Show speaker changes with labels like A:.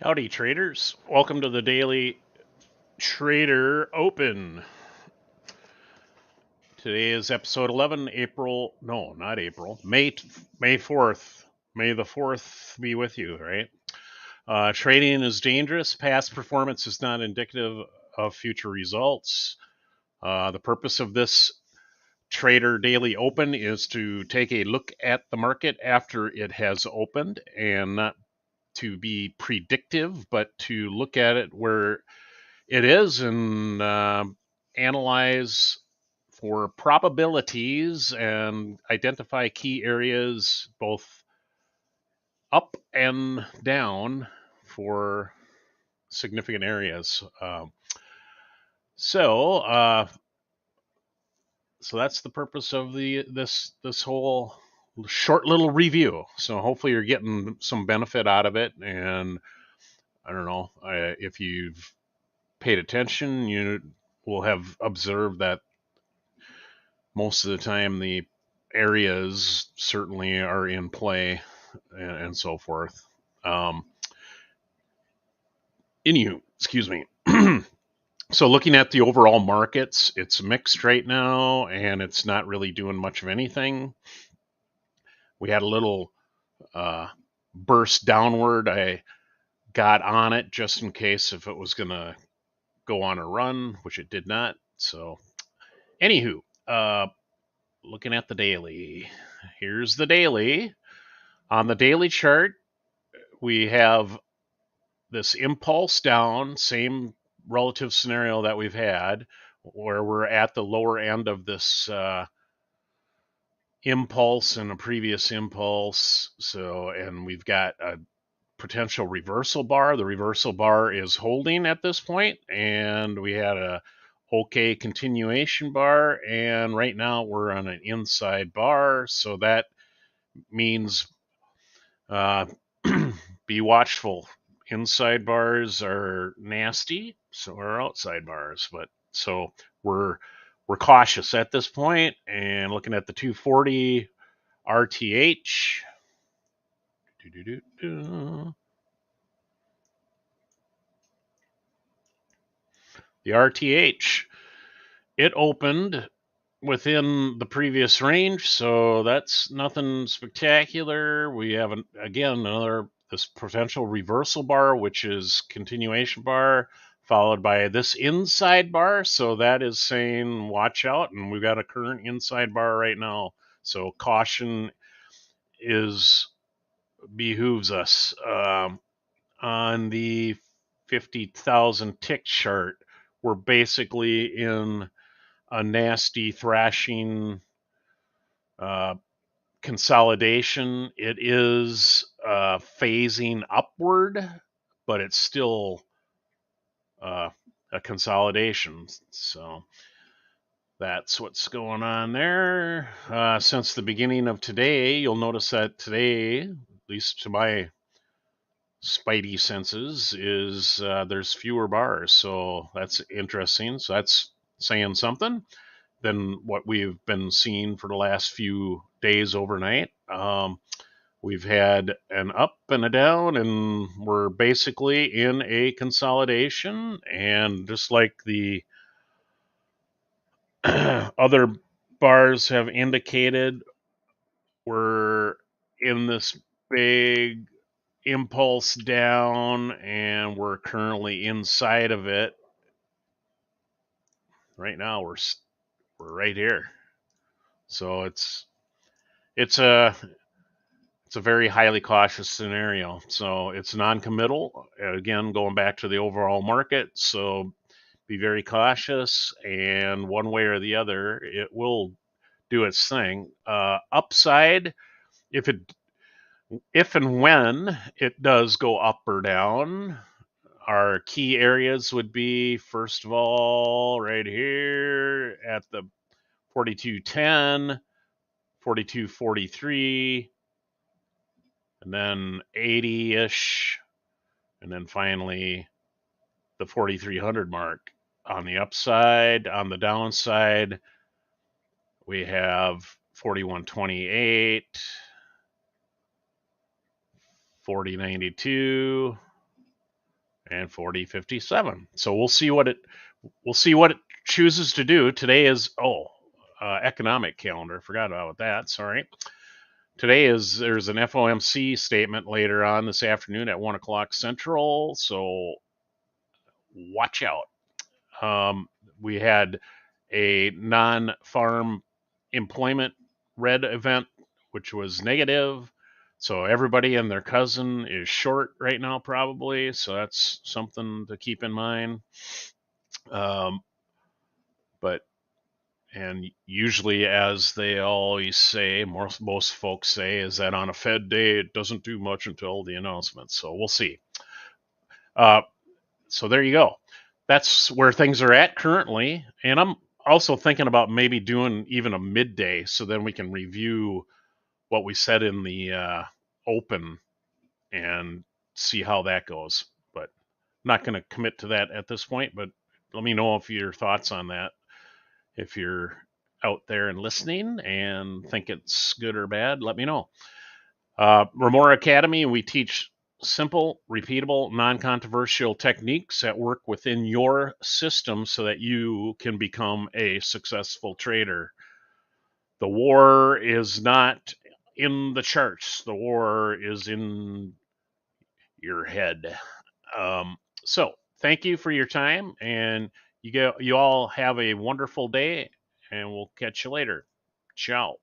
A: Howdy, traders. Welcome to the Daily Trader Open. Today is episode 11, May 4th. May the 4th be with you, right? Trading is dangerous. Past performance is not indicative of future results. The purpose of this Trader Daily Open is to take a look at the market after it has opened and not to be predictive, but to look at it where it is and analyze for probabilities and identify key areas both up and down for significant areas. So that's the purpose of this whole short little review. So hopefully you're getting some benefit out of it, and I don't know if you've paid attention, you will have observed that most of the time the areas certainly are in play and so forth. Excuse me. So looking at the overall markets, it's mixed right now, and it's not really doing much of anything. We had a little burst downward. I got on it just in case if it was going to go on a run, which it did not. So, anywho, looking at the daily. Here's the daily. On the daily chart, we have this impulse down, same relative scenario that we've had, where we're at the lower end of this impulse and a previous impulse. So, and we've got a potential reversal bar. The reversal bar is holding at this point, and we had a okay continuation bar, and right now we're on an inside bar, so that means be watchful. Inside bars are nasty, so are outside bars. But so we're cautious at this point, and looking at the 240 RTH. The RTH, it opened within the previous range, so that's nothing spectacular. We have again another this potential reversal bar, which is continuation bar, followed by this inside bar. So that is saying watch out, and we've got a current inside bar right now. So caution behooves us. On the 50,000 tick chart, we're basically in a nasty thrashing consolidation. It is phasing upward, but it's still a consolidation. So that's what's going on there. Since the beginning of today, you'll notice that today, at least to my spidey senses, is there's fewer bars. So that's interesting. So that's saying something than what we've been seeing for the last few days overnight. We've had an up and a down, and we're basically in a consolidation. And just like the other bars have indicated, we're in this big impulse down, and we're currently inside of it. Right now, we're right here. So it's a very highly cautious scenario. So it's non-committal. Again, going back to the overall market. So be very cautious, and one way or the other, it will do its thing. Upside, if and when it does go up or down, our key areas would be, first of all, right here at the 42.10, 42.43, and then 80-ish, and then finally the 4,300 mark on the upside. On the downside, we have 41.28, 40.92, and 40.57. So we'll see what it chooses to do. Today is economic calendar. Forgot about that. Sorry. Today there's an FOMC statement later on this afternoon at 1:00 Central. So watch out. We had a non-farm employment red event, which was negative. So everybody and their cousin is short right now, probably. So that's something to keep in mind. But and usually, as they always say, most folks say, is that on a Fed day, it doesn't do much until the announcement. So we'll see. So there you go. That's where things are at currently. And I'm also thinking about maybe doing even a midday so then we can review what we said in the open and see how that goes. But I'm not going to commit to that at this point, but let me know if your thoughts on that. If you're out there and listening and think it's good or bad, let me know. Remora Academy, we teach simple, repeatable, non-controversial techniques that work within your system so that you can become a successful trader. The war is not in the charts. The war is in your head. So thank you for your time, and you all have a wonderful day, and we'll catch you later. Ciao.